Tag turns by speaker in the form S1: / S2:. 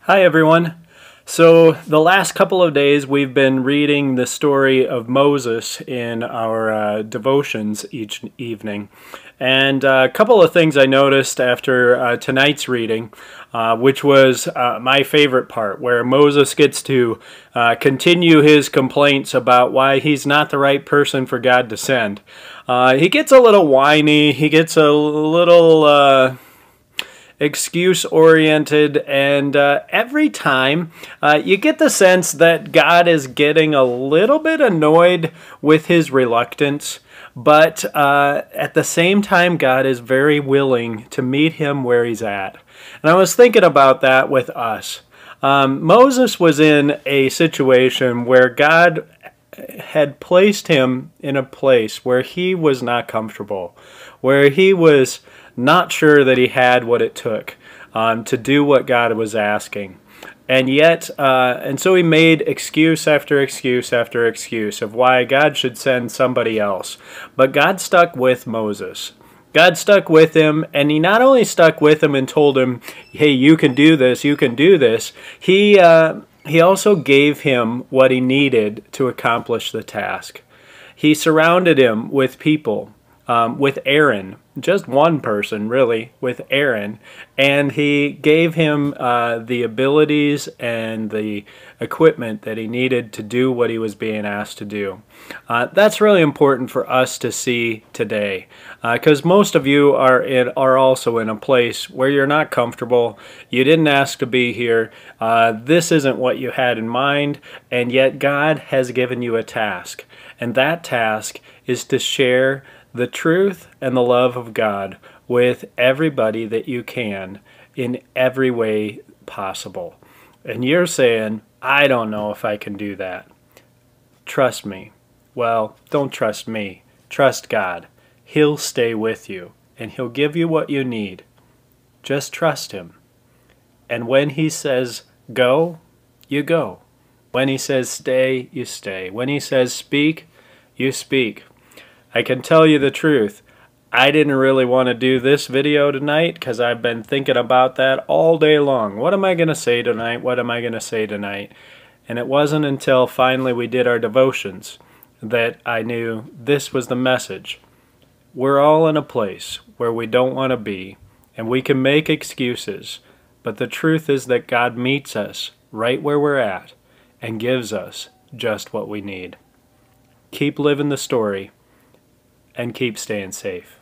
S1: Hi everyone. So the last couple of days we've been reading the story of Moses in our devotions each evening. And a couple of things I noticed after tonight's reading, which was my favorite part, where Moses gets to continue his complaints about why he's not the right person for God to send. He gets a little whiny, he gets a little excuse-oriented, and every time you get the sense that God is getting a little bit annoyed with his reluctance, but at the same time God is very willing to meet him where he's at. And I was thinking about that with us. Moses was in a situation where God had placed him in a place where he was not comfortable, where he was not sure that he had what it took to do what God was asking. And yet, and so he made excuse after excuse after excuse of why God should send somebody else. But God stuck with Moses. God stuck with him, and he not only stuck with him and told him, hey, you can do this, you can do this, he also gave him what he needed to accomplish the task. He surrounded him with people, with Aaron, just one person really, with Aaron, and he gave him the abilities and the equipment that he needed to do what he was being asked to do. That's really important for us to see today, because most of you are also in a place where you're not comfortable. You didn't ask to be here. This isn't what you had in mind, and yet God has given you a task, and that task is to share the truth and the love of God with everybody that you can in every way possible. And you're saying, I don't know if I can do that. Trust me. Well, don't trust me. Trust God. He'll stay with you, and He'll give you what you need. Just trust Him. And when He says go, you go. When He says stay, you stay. When He says speak, you speak. I can tell you the truth. I didn't really want to do this video tonight because I've been thinking about that all day long. What am I going to say tonight? What am I going to say tonight? And it wasn't until finally we did our devotions that I knew this was the message. We're all in a place where we don't want to be, and we can make excuses, but the truth is that God meets us right where we're at and gives us just what we need. Keep living the story, and keep staying safe.